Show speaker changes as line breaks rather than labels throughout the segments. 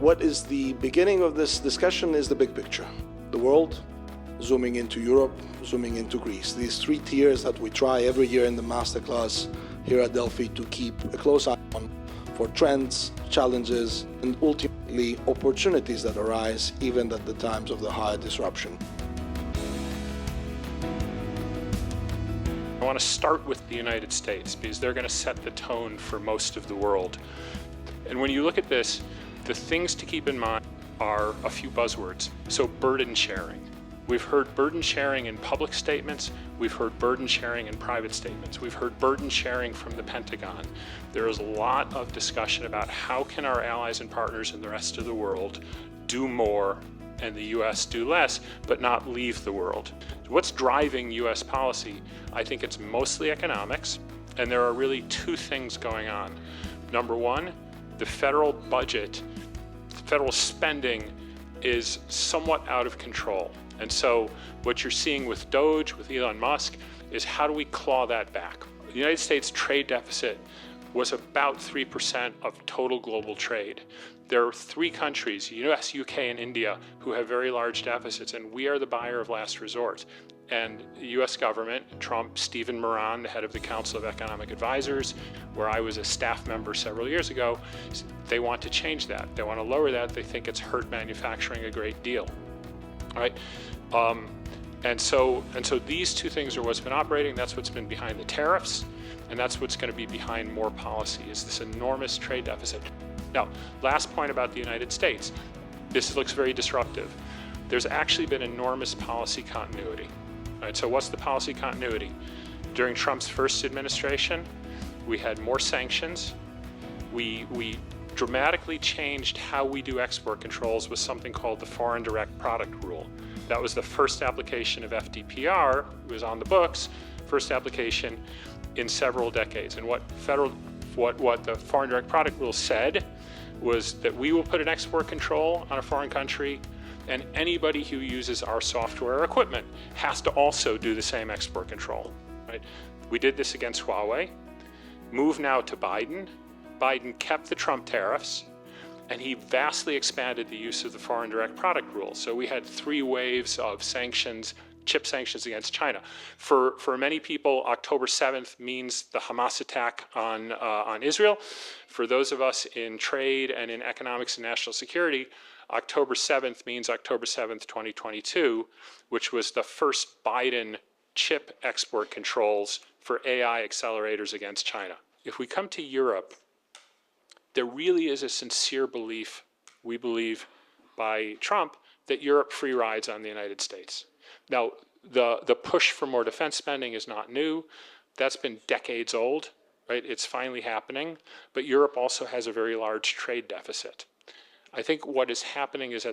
What is the beginning of this discussion is the big picture. The world, zooming into Europe, zooming into Greece. These three tiers that we try every year in the masterclass here at Delphi to keep a close eye on for trends, challenges, and ultimately opportunities that arise even at the times of the higher disruption.
I want to start with the United States because they're going to set the tone for most of the world. And when you look at this, the things to keep in mind are a few buzzwords. So burden sharing. We've heard burden sharing in public statements. We've heard burden sharing in private statements. We've heard burden sharing from the Pentagon. There is a lot of discussion about how can our allies and partners in the rest of the world do more and the US do less, but not leave the world. What's driving US policy? I think it's mostly economics, and there are really two things going on. Number one, the federal budget, federal spending is somewhat out of control. And so what you're seeing with Doge, with Elon Musk, is how do we claw that back? The United States trade deficit was about 3% of total global trade. There are three countries, US, UK, and India, who have very large deficits, and we are the buyer of last resort. And the US government, Trump, Stephen Moran, the head of the Council of Economic Advisors, where I was a staff member several years ago, they want to change that. They want to lower that. They think it's hurt manufacturing a great deal. All right? And so these two things are what's been operating. That's what's been behind the tariffs, and that's what's going to be behind more policy, is this enormous trade deficit. Now, last point about the United States. This looks very disruptive. There's actually been enormous policy continuity. Right, so what's the policy continuity? During Trump's first administration, we had more sanctions. We dramatically changed how we do export controls with something called the Foreign Direct Product Rule. That was the first application of FDPR. It was on the books, first application in several decades. And what the Foreign Direct Product Rule said was that we will put an export control on a foreign country, and anybody who uses our software or equipment has to also do the same export control, right? We did this against Huawei. Move now to Biden. Biden kept the Trump tariffs, and he vastly expanded the use of the Foreign Direct Product Rule. So we had three waves of sanctions, chip sanctions against China. For many people, October 7th means the Hamas attack on Israel. For those of us in trade and in economics and national security, October 7th means October 7th, 2022, which was the first Biden chip export controls for AI accelerators against China. If we come to Europe, there really is a sincere belief, we believe, by Trump, that Europe free rides on the United States. Now, the push for more defense spending is not new. That's been decades old, right? It's finally happening. But Europe also has a very large trade deficit. I think what is happening is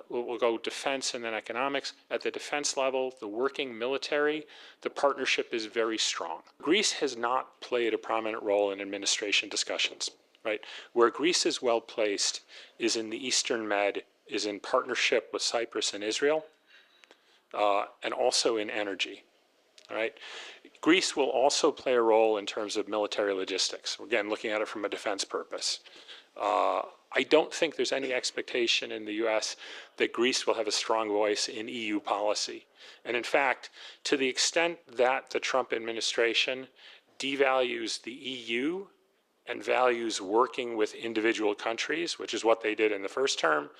we'll go defense and then economics. At the defense level, the working military, the partnership is very strong. Greece has not played a prominent role in administration discussions, right? Where Greece is well placed is in the Eastern Med, is in partnership with Cyprus and Israel, and also in energy, all right? Greece will also play a role in terms of military logistics, again, looking at it from a defense purpose. I don't think there's any expectation in the US that Greece will have a strong voice in EU policy. And in fact, to the extent that the Trump administration devalues the EU and values working with individual countries, which is what they did in the first term,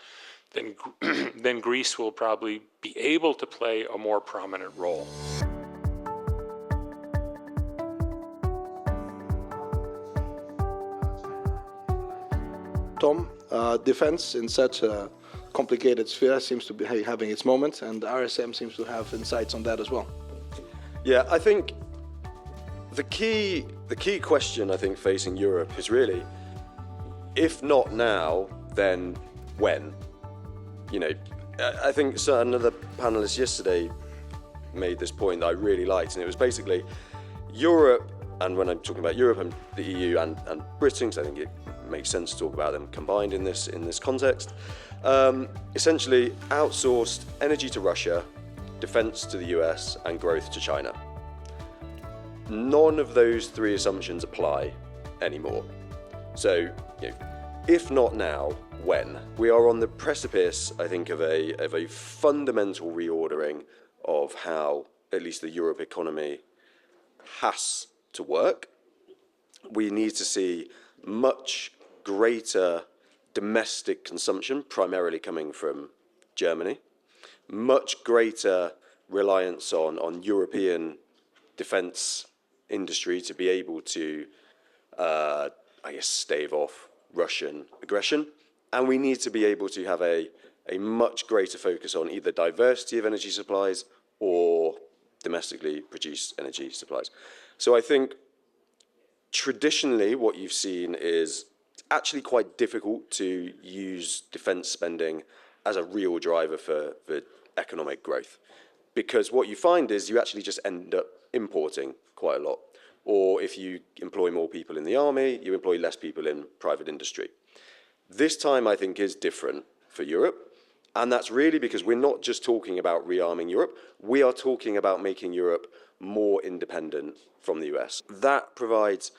then Greece will probably be able to play a more prominent role.
Tom, defense in such a complicated sphere seems to be having its moments, and RSM seems to have insights on that as well.
Yeah, I think the key question I think facing Europe is really, if not now, then when? You know, I think another panelist yesterday made this point that I really liked, and it was basically Europe, and when I'm talking about Europe and the EU and Britain, because I think it makes sense to talk about them combined in this context, essentially outsourced energy to Russia, defense to the US, and growth to China. None of those three assumptions apply anymore. So, if not now, when. We are on the precipice, I think, of a fundamental reordering of how at least the Europe economy has to work. We need to see much greater domestic consumption, primarily coming from Germany, much greater reliance on European defence industry to be able to, stave off Russian aggression. And we need to be able to have a much greater focus on either diversity of energy supplies or domestically produced energy supplies. So I think traditionally what you've seen is actually quite difficult to use defence spending as a real driver for economic growth. Because what you find is you actually just end up importing quite a lot. Or if you employ more people in the army, you employ less people in private industry. This time, I think, is different for Europe. And that's really because we're not just talking about rearming Europe. We are talking about making Europe more independent from the US. That provides,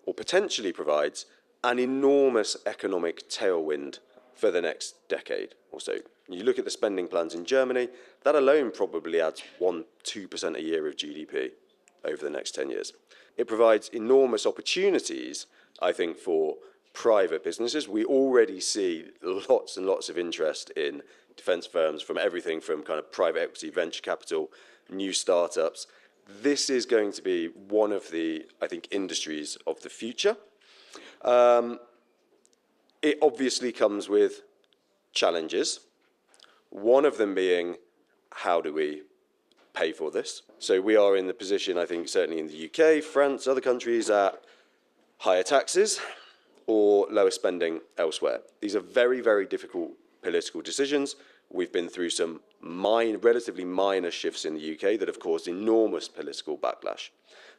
or potentially provides, an enormous economic tailwind for the next decade or so. You look at the spending plans in Germany, that alone probably adds 1-2% a year of GDP over the next 10 years. It provides enormous opportunities, I think, for private businesses. We already see lots and lots of interest in defence firms, from everything from kind of private equity, venture capital, new startups. This is going to be one of the, I think, industries of the future. It obviously comes with challenges. One of them being, how do we pay for this? So we are in the position, I think, certainly in the UK, France, other countries, at higher taxes or lower spending elsewhere. These are very, very difficult political decisions. We've been through some relatively minor shifts in the UK that have caused enormous political backlash.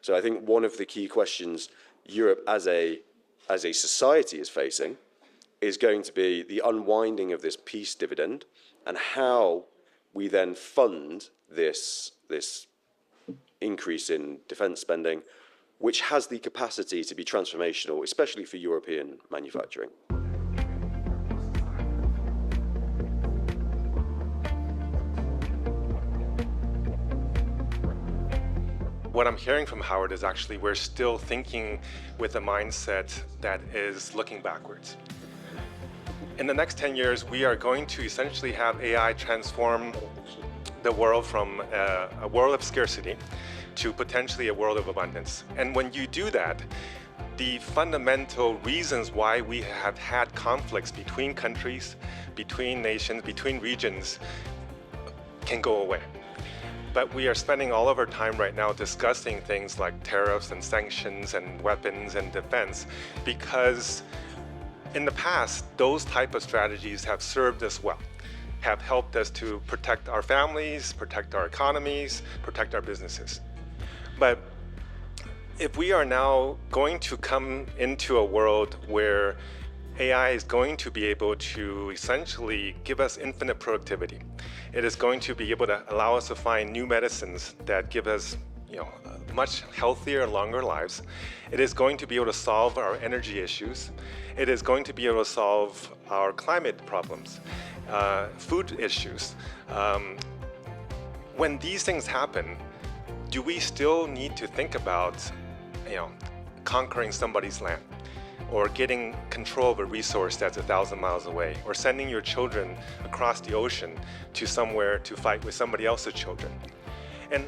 So I think one of the key questions Europe as a society is facing is going to be the unwinding of this peace dividend and how we then fund this increase in defence spending, which has the capacity to be transformational, especially for European manufacturing.
What I'm hearing from Howard is actually we're still thinking with a mindset that is looking backwards. In the next 10 years, we are going to essentially have AI transform the world from a world of scarcity to potentially a world of abundance. And when you do that, the fundamental reasons why we have had conflicts between countries, between nations, between regions can go away. But we are spending all of our time right now discussing things like tariffs and sanctions and weapons and defense because in the past, those type of strategies have served us well, have helped us to protect our families, protect our economies, protect our businesses. But if we are now going to come into a world where AI is going to be able to essentially give us infinite productivity, it is going to be able to allow us to find new medicines that give us much healthier and longer lives. It is going to be able to solve our energy issues. It is going to be able to solve our climate problems, food issues. When these things happen, do we still need to think about, conquering somebody's land, or getting control of a resource that's 1,000 miles away, or sending your children across the ocean to somewhere to fight with somebody else's children? And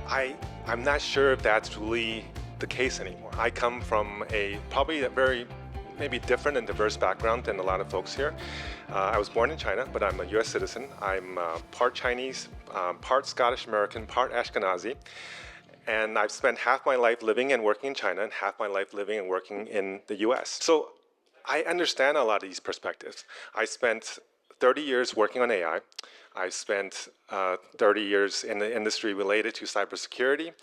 I'm not sure if that's really the case anymore. I come from probably a very maybe different and diverse background than a lot of folks here. I was born in China, but I'm a US citizen. I'm part Chinese, part Scottish American, part Ashkenazi. And I've spent half my life living and working in China and half my life living and working in the US. So I understand a lot of these perspectives. I spent 30 years working on AI. I spent 30 years in the industry related to cybersecurity,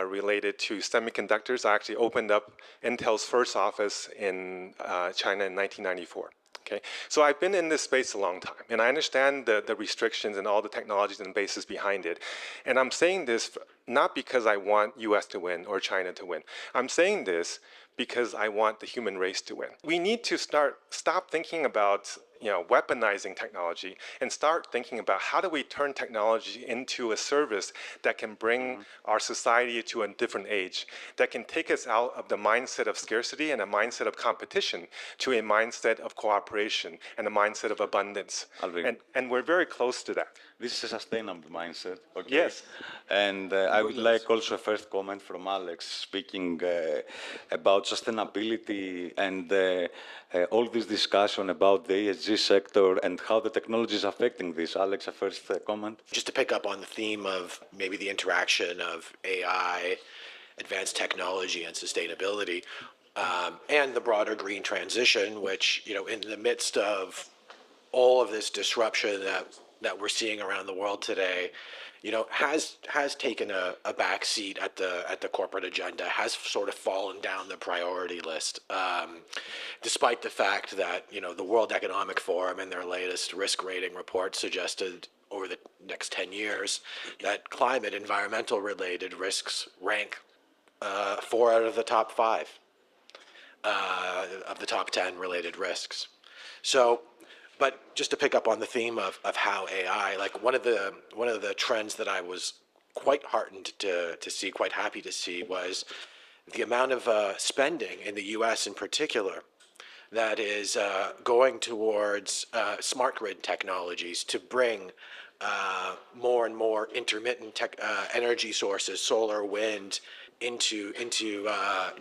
related to semiconductors. I actually opened up Intel's first office in China in 1994. Okay, so I've been in this space a long time, and I understand the restrictions and all the technologies and bases behind it. And I'm saying this not because I want US to win or China to win. I'm saying this because I want the human race to win. We need to stop thinking about weaponizing technology and start thinking about how do we turn technology into a service that can bring our society to a different age, that can take us out of the mindset of scarcity and a mindset of competition to a mindset of cooperation and a mindset of abundance.
Alvin.
And we're very close to that.
This is a sustainable mindset. Okay?
Yes.
And I would like also a first comment from Alex speaking about sustainability and all this discussion about the ESG sector and how the technology is affecting this. Alex, a first comment.
Just to pick up on the theme of maybe the interaction of AI, advanced technology and sustainability, and the broader green transition, which, in the midst of all of this disruption that we're seeing around the world today, has taken a back seat at the corporate agenda, has sort of fallen down the priority list, despite the fact that the World Economic Forum in their latest risk rating report suggested over the next 10 years that climate, environmental related risks rank 4 out of the top 5 of the top 10 related risks. So. But just to pick up on the theme of how AI, like one of the trends that I was quite heartened to see, quite happy to see, was the amount of spending in the U.S. in particular that is going towards smart grid technologies to bring more and more intermittent energy sources, solar, wind, into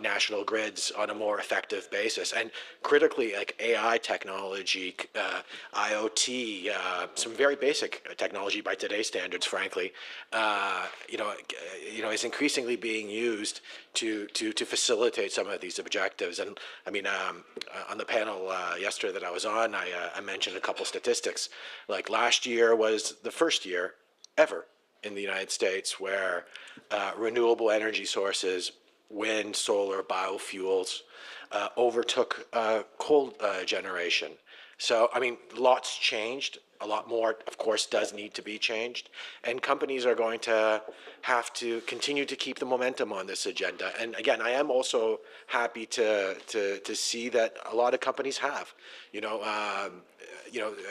national grids on a more effective basis, and critically, like AI technology, IoT, some very basic technology by today's standards, frankly, is increasingly being used to facilitate some of these objectives. And I mean, on the panel yesterday that I was on, I mentioned a couple statistics. Like last year was the first year ever in the United States where renewable energy sources, wind, solar, biofuels, overtook coal generation. So, I mean, lots changed. A lot more, of course, does need to be changed. And companies are going to have to continue to keep the momentum on this agenda. And again, I am also happy to see that a lot of companies have,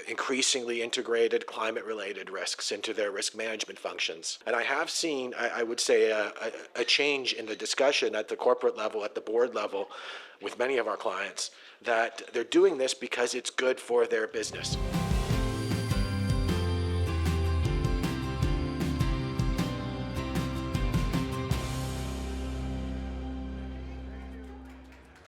increasingly integrated climate-related risks into their risk management functions. And I have seen, I would say, a change in the discussion at the corporate level, at the board level, with many of our clients, that they're doing this because it's good for their business.